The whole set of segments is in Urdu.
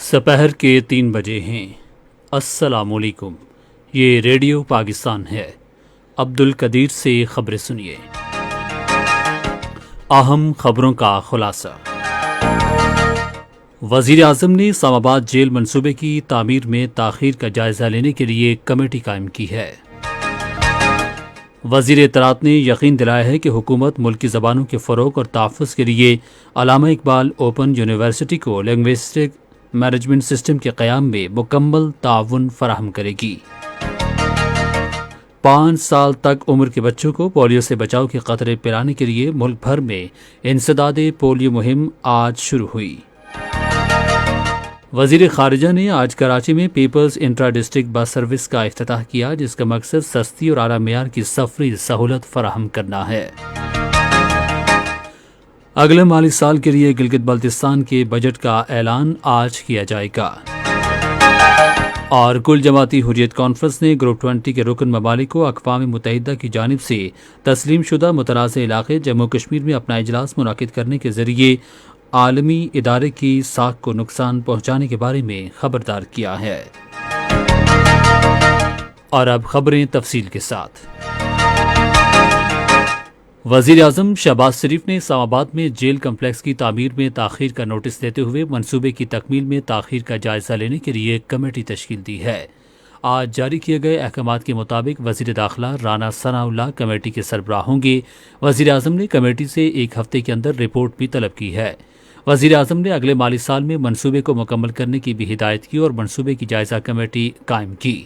سپہر کے 3 بجے ہیں۔ السلام علیکم، یہ ریڈیو پاکستان ہے۔ عبد القدیر سے خبریں سنیے۔ اہم خبروں کا خلاصہ۔ وزیر اعظم نے اسلام آباد جیل منصوبے کی تعمیر میں تاخیر کا جائزہ لینے کے لیے کمیٹی قائم کی ہے۔ وزیر اطلاعات نے یقین دلایا ہے کہ حکومت ملکی زبانوں کے فروغ اور تحفظ کے لیے علامہ اقبال اوپن یونیورسٹی کو لنگوسٹک مینجمنٹ سسٹم کے قیام میں مکمل تعاون فراہم کرے گی۔ 5 سال تک عمر کے بچوں کو پولیو سے بچاؤ کے قطرے پلانے کے لیے ملک بھر میں انسداد پولیو مہم آج شروع ہوئی۔ وزیر خارجہ نے آج کراچی میں peoples intra district bus service کا افتتاح کیا، جس کا مقصد سستی اور اعلیٰ معیار کی سفری سہولت فراہم کرنا ہے۔ اگلے مالی سال کے لیے گلگت بلتستان کے بجٹ کا اعلان آج کیا جائے گا۔ اور کل جماعتی حریت کانفرنس نے گروپ 20 کے رکن ممالک کو اقوام متحدہ کی جانب سے تسلیم شدہ متنازع علاقے جموں کشمیر میں اپنا اجلاس منعقد کرنے کے ذریعے عالمی ادارے کی ساکھ کو نقصان پہنچانے کے بارے میں خبردار کیا ہے۔ اور اب خبریں تفصیل کے ساتھ۔ وزیر اعظم شہباز شریف نے اسلام آباد میں جیل کمپلیکس کی تعمیر میں تاخیر کا نوٹس دیتے ہوئے منصوبے کی تکمیل میں تاخیر کا جائزہ لینے کے لیے کمیٹی تشکیل دی ہے۔ آج جاری کیے گئے احکامات کے مطابق وزیر داخلہ رانا ثناء اللہ کمیٹی کے سربراہ ہوں گے۔ وزیر اعظم نے کمیٹی سے 1 ہفتے کے اندر رپورٹ بھی طلب کی ہے۔ وزیر اعظم نے اگلے مالی سال میں منصوبے کو مکمل کرنے کی بھی ہدایت کی اور منصوبے کی جائزہ کمیٹی قائم کی۔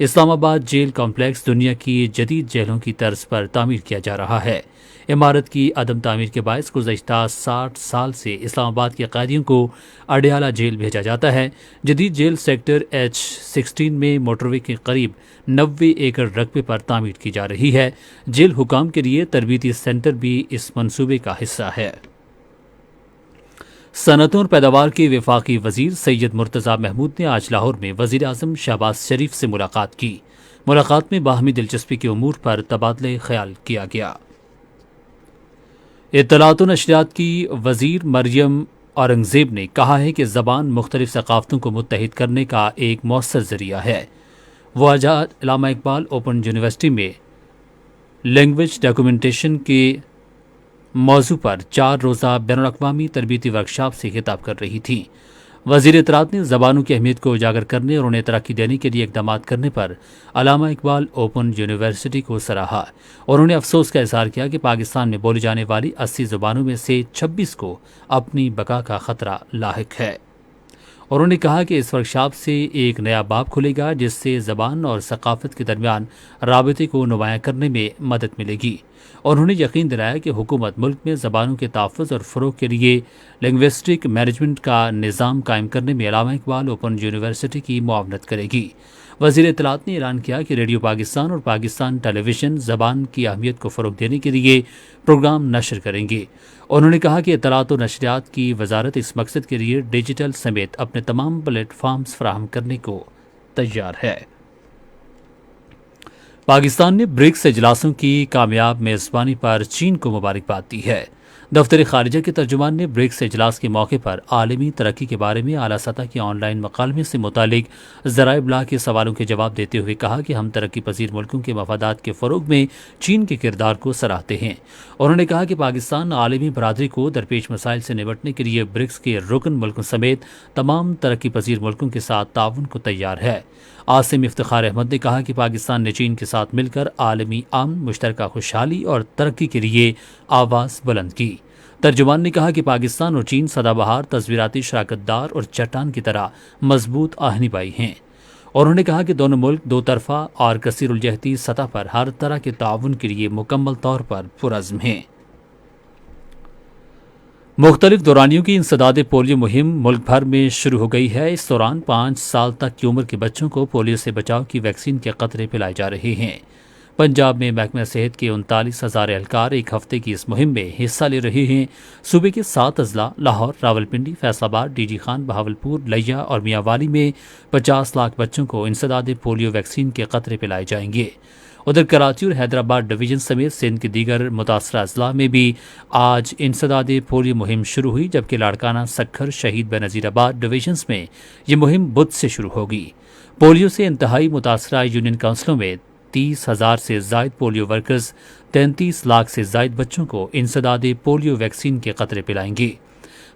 اسلام آباد جیل کمپلیکس دنیا کی جدید جیلوں کی طرز پر تعمیر کیا جا رہا ہے۔ عمارت کی عدم تعمیر کے باعث گزشتہ 60 سال سے اسلام آباد کے قیدیوں کو اڈیالہ جیل بھیجا جاتا ہے۔ جدید جیل سیکٹر H16 میں موٹر وے کے قریب 90 ایکڑ رقبے پر تعمیر کی جا رہی ہے۔ جیل حکام کے لیے تربیتی سینٹر بھی اس منصوبے کا حصہ ہے۔ صنعتوں اور پیداوار کے وفاقی وزیر سید مرتضیٰ محمود نے آج لاہور میں وزیر اعظم شہباز شریف سے ملاقات کی۔ ملاقات میں باہمی دلچسپی کے امور پر تبادلہ خیال کیا گیا۔ اطلاعات و نشریات کی وزیر مریم اورنگزیب نے کہا ہے کہ زبان مختلف ثقافتوں کو متحد کرنے کا ایک مؤثر ذریعہ ہے۔ وہ آج علامہ اقبال اوپن یونیورسٹی میں لینگویج ڈاکیومنٹیشن کے موضوع پر 4 روزہ بین الاقوامی تربیتی ورکشاپ سے خطاب کر رہی تھیں۔ وزیر اطلاعات نے زبانوں کی اہمیت کو اجاگر کرنے اور انہیں ترقی دینے کے لیے اقدامات کرنے پر علامہ اقبال اوپن یونیورسٹی کو سراہا اور انہیں افسوس کا اظہار کیا کہ پاکستان میں بولی جانے والی 80 زبانوں میں سے 26 کو اپنی بقا کا خطرہ لاحق ہے۔ اور انہوں نے کہا کہ اس ورکشاپ سے ایک نیا باب کھلے گا جس سے زبان اور ثقافت کے درمیان رابطے کو نمایاں کرنے میں مدد ملے گی۔ اور انہوں نے یقین دلایا کہ حکومت ملک میں زبانوں کے تحفظ اور فروغ کے لیے لنگوسٹک مینجمنٹ کا نظام قائم کرنے میں علامہ اقبال اوپن یونیورسٹی کی معاونت کرے گی۔ وزیر اطلاعات نے اعلان کیا کہ ریڈیو پاکستان اور پاکستان ٹیلی ویژن زبان کی اہمیت کو فروغ دینے کے لیے پروگرام نشر کریں گے۔ انہوں نے کہا کہ اطلاعات و نشریات کی وزارت اس مقصد کے لیے ڈیجیٹل سمیت اپنے تمام پلیٹ فارمز فراہم کرنے کو تیار ہے۔ پاکستان نے برکس اجلاسوں کی کامیاب میزبانی پر چین کو مبارکباد دی ہے۔ دفتر خارجہ کے ترجمان نے برکس اجلاس کے موقع پر عالمی ترقی کے بارے میں اعلیٰ سطح کے آن لائن مکالمے سے متعلق ذرائع ابلاغ کے سوالوں کے جواب دیتے ہوئے کہا کہ ہم ترقی پذیر ملکوں کے مفادات کے فروغ میں چین کے کردار کو سراہتے ہیں۔ انہوں نے کہا کہ پاکستان عالمی برادری کو درپیش مسائل سے نمٹنے کے لیے برکس کے رکن ملکوں سمیت تمام ترقی پذیر ملکوں کے ساتھ تعاون کو تیار ہے۔ عاصم افتخار احمد نے کہا کہ پاکستان نے چین کے ساتھ مل کر عالمی امن، مشترکہ خوشحالی اور ترقی کے لیے آواز بلند کی۔ ترجمان نے کہا کہ پاکستان اور چین سدا بہار، تصویراتی شراکت دار اور چٹان کی طرح مضبوط آہنی بھائی ہیں۔ اور انہوں نے کہا کہ دونوں ملک دو طرفہ اور کثیر الجہتی سطح پر ہر طرح کے تعاون کے لیے مکمل طور پر پرعزم ہیں۔ مختلف دورانیوں کی انسداد پولیو مہم ملک بھر میں شروع ہو گئی ہے۔ اس دوران 5 سال تک کی عمر کے بچوں کو پولیو سے بچاؤ کی ویکسین کے قطرے پلائے جا رہے ہیں۔ پنجاب میں محکمہ صحت کے 39,000 اہلکار 1 ہفتے کی اس مہم میں حصہ لے رہے ہیں۔ صوبے کے 7 اضلاع لاہور، راولپنڈی، فیصل آباد، ڈی جی خان، بہاولپور، لیا اور میاں والی میں 50 لاکھ بچوں کو انسداد پولیو ویکسین کے قطرے پلائے جائیں گے۔ ادھر کراچی اور حیدرآباد ڈویژن سمیت سندھ کے دیگر متاثرہ اضلاع میں بھی آج انسداد پولیو مہم شروع ہوئی، جبکہ لاڑکانہ، سکھر، شہید بنظیر آباد ڈویژنز میں یہ مہم بدھ سے شروع ہوگی۔ پولیو سے انتہائی متاثرہ یونین کونسلوں میں 30,000 سے زائد پولیو ورکرز 33 لاکھ سے زائد بچوں کو انسداد پولیو ویکسین کے قطرے پلائیں گے۔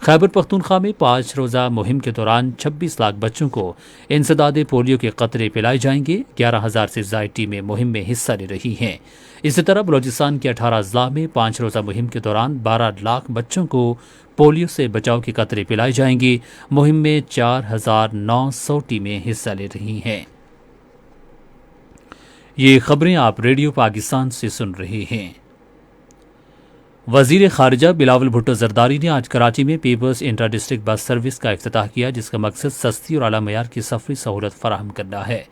خیبر پختونخوا میں 5 روزہ مہم کے دوران 26 لاکھ بچوں کو انسداد پولیو کے قطرے پلائے جائیں گے۔ 11,000 سے زائد ٹیمیں مہم میں حصہ لے رہی ہیں۔ اسی طرح بلوچستان کے 18 اضلاع میں 5 روزہ مہم کے دوران 12 لاکھ بچوں کو پولیو سے بچاؤ کے قطرے پلائے جائیں گے۔ مہم میں 4,900 ٹیمیں حصہ لے رہی ہیں۔ یہ خبریں آپ ریڈیو پاکستان سے سن رہے ہیں۔ وزیر خارجہ بلاول بھٹو زرداری نے آج کراچی میں peoples intra district bus service کا افتتاح کیا، جس کا مقصد سستی اور اعلیٰ معیار کی سفری سہولت فراہم کرنا ہے۔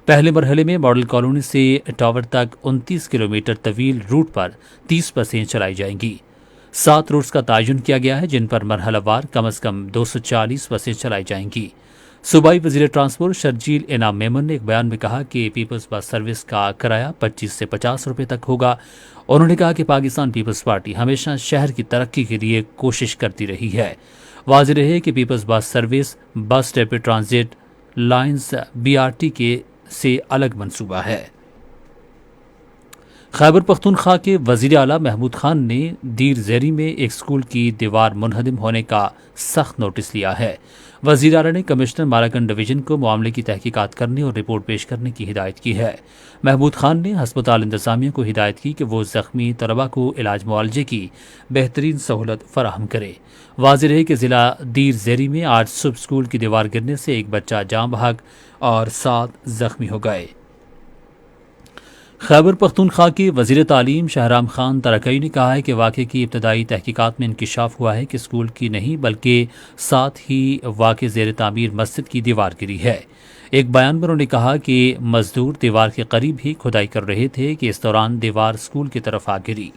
پہلے مرحلے میں ماڈل کالونی سے ٹاور تک 29 کلومیٹر طویل روٹ پر 30 بسیں چلائی جائیں گی۔ 7 روٹس کا تعین کیا گیا ہے، جن پر مرحلہ وار کم از کم 240 بسیں چلائی جائیں گی۔ صوبائی وزیر ٹرانسپورٹ شرجیل انعام میمن نے ایک بیان میں کہا کہ پیپلز بس سروس کا کرایہ 25 سے 50 روپے تک ہوگا۔ انہوں نے کہا کہ پاکستان پیپلز پارٹی ہمیشہ شہر کی ترقی کے لیے کوشش کرتی رہی ہے۔ واضح رہے کہ پیپلز بس سروس بس ریپڈ ٹرانزٹ لائنز BRT کے سے الگ منصوبہ ہے۔ خیبر پختونخوا کے وزیر اعلیٰ محمود خان نے دیر زیری میں ایک اسکول کی دیوار منہدم ہونے کا سخت نوٹس لیا ہے۔ وزیر اعلیٰ نے کمشنر مالاکنڈ ڈویژن کو معاملے کی تحقیقات کرنے اور رپورٹ پیش کرنے کی ہدایت کی ہے۔ محمود خان نے ہسپتال انتظامیہ کو ہدایت کی کہ وہ زخمی طلباء کو علاج معالجے کی بہترین سہولت فراہم کرے۔ واضح رہے کہ ضلع دیر زیری میں آج صبح اسکول کی دیوار گرنے سے ایک بچہ جاں بحق اور 7 زخمی ہو گئے۔ خیبر پختونخوا کے وزیر تعلیم شاہرام خان ترکئی نے کہا ہے کہ واقعے کی ابتدائی تحقیقات میں انکشاف ہوا ہے کہ اسکول کی نہیں بلکہ ساتھ ہی واقع زیر تعمیر مسجد کی دیوار گری ہے۔ ایک بیان میں انہوں نے کہا کہ مزدور دیوار کے قریب ہی کھدائی کر رہے تھے کہ اس دوران دیوار اسکول کی طرف آ گری۔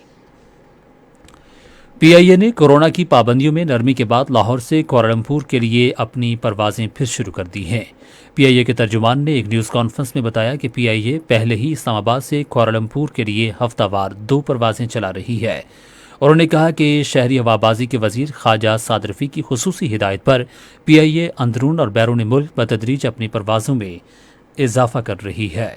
PIA نے کورونا کی پابندیوں میں نرمی کے بعد لاہور سے کوالالمپور کے لیے اپنی پروازیں پھر شروع کر دی ہیں۔ PIA کے ترجمان نے ایک نیوز کانفرنس میں بتایا کہ PIA پہلے ہی اسلام آباد سے کوالالمپور کے لیے ہفتہ وار 2 پروازیں چلا رہی ہے۔ انہوں نے کہا کہ شہری ہوابازی کے وزیر خواجہ سعد رفیع کی خصوصی ہدایت پر PIA اندرون اور بیرون ملک بتدریج اپنی پروازوں میں اضافہ کر رہی ہے۔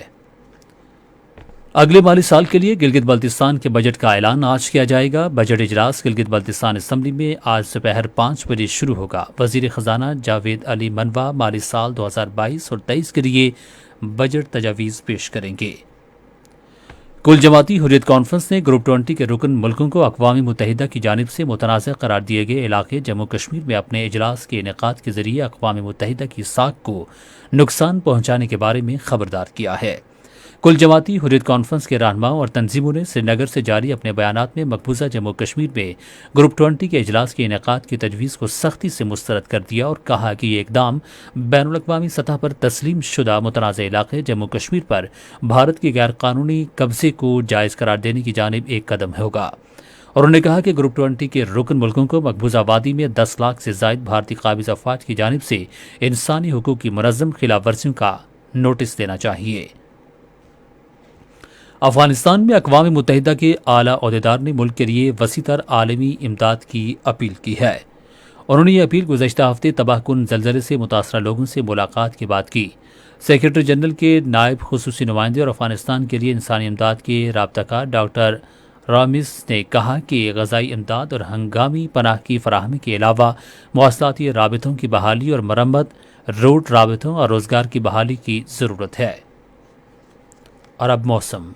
اگلے مالی سال کے لیے گلگت بلتستان کے بجٹ کا اعلان آج کیا جائے گا۔ بجٹ اجلاس گلگت بلتستان اسمبلی میں آج دوپہر 5 بجے شروع ہوگا۔ وزیر خزانہ جاوید علی منوا مالی سال 2022 اور 23 کے لیے بجٹ تجاویز پیش کریں گے۔ کل جماعتی حریت کانفرنس نے گروپ 20 کے رکن ملکوں کو اقوام متحدہ کی جانب سے متنازع قرار دیے گئے علاقے جموں کشمیر میں اپنے اجلاس کے انعقاد کے ذریعے اقوام متحدہ کی ساکھ کو نقصان پہنچانے کے بارے میں خبردار کیا ہے۔ کل جماعتی حریت کانفرنس کے رہنماؤں اور تنظیموں نے سری نگر سے جاری اپنے بیانات میں مقبوضہ جموں کشمیر میں گروپ 20 کے اجلاس کے انعقاد کی تجویز کو سختی سے مسترد کر دیا اور کہا کہ یہ اقدام بین الاقوامی سطح پر تسلیم شدہ متنازع علاقے جموں کشمیر پر بھارت کے غیر قانونی قبضے کو جائز قرار دینے کی جانب ایک قدم ہوگا۔ اور انہوں نے کہا کہ گروپ 20 کے رکن ملکوں کو مقبوضہ وادی میں 10 لاکھ سے زائد بھارتی قابض افواج کی جانب سے انسانی حقوق کی منظم خلاف ورزیوں کا نوٹس دینا چاہیے۔ افغانستان میں اقوام متحدہ کے اعلیٰ عہدیدار نے ملک کے لیے وسیع تر عالمی امداد کی اپیل کی ہے۔ انہوں نے یہ اپیل گزشتہ ہفتے تباہ کن زلزلے سے متاثرہ لوگوں سے ملاقات کے بعد کی۔ سیکرٹری جنرل کے نائب خصوصی نمائندے اور افغانستان کے لیے انسانی امداد کے رابطہ کار ڈاکٹر رامس نے کہا کہ غذائی امداد اور ہنگامی پناہ کی فراہمی کے علاوہ مواصلاتی رابطوں کی بحالی اور مرمت، روڈ رابطوں اور روزگار کی بحالی کی ضرورت ہے۔ اور اب موسم۔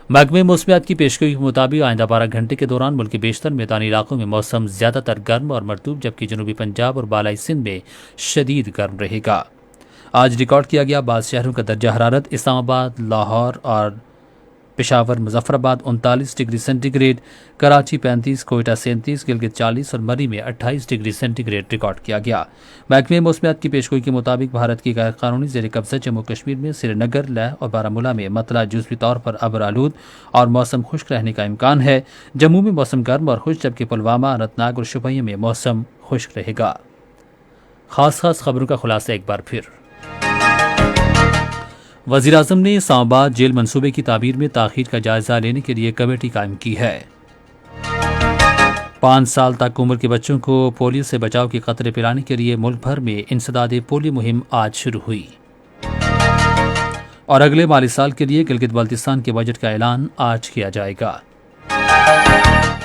محکمہ موسمیات کی پیشگوئی کے مطابق آئندہ 12 گھنٹے کے دوران ملک کے بیشتر میدانی علاقوں میں موسم زیادہ تر گرم اور مرطوب، جبکہ جنوبی پنجاب اور بالائی سندھ میں شدید گرم رہے گا۔ آج ریکارڈ کیا گیا بعض شہروں کا درجہ حرارت: اسلام آباد، لاہور اور Peshawar, Muzaffarabad 39 degree centigrade, Karachi 35، Quetta 37، Gilgit 40 اور مری میں 28 ڈگری سینٹی گریڈ ریکارڈ کیا گیا۔ محکمہ موسمیات کی پیشگوئی کے مطابق بھارت کی غیر قانونی زیر قبضہ جموں کشمیر میں سری نگر، لیہ اور بارہمولہ میں مطلع جزوی طور پر ابر آلود اور موسم خشک رہنے کا امکان ہے۔ جموں میں موسم گرم اور خشک، جبکہ پلوامہ، اننت ناگ اور شوپیاں میں موسم خشک رہے گا۔ خاص خبروں کا خلاصہ ایک بار پھر۔ وزیراعظم نے اسلام آباد جیل منصوبے کی تعمیر میں تاخیر کا جائزہ لینے کے لیے کمیٹی قائم کی ہے۔ 5 سال تک عمر کے بچوں کو پولیو سے بچاؤ کے قطرے پلانے کے لیے ملک بھر میں انسداد پولیو مہم آج شروع ہوئی۔ اور اگلے مالی سال کے لیے گلگت بلتستان کے بجٹ کا اعلان آج کیا جائے گا۔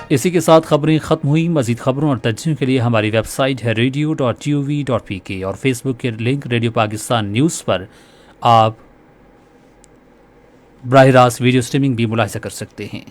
اسی کے ساتھ خبریں ختم ہوئی۔ مزید خبروں اور تجزیوں کے لیے ہماری ویب سائٹ ہے radio.gov.pk اور فیس بک کے لنک ریڈیو پاکستان نیوز پر آپ براہ راست ویڈیو سٹریمنگ بھی ملاحظہ کر سکتے ہیں۔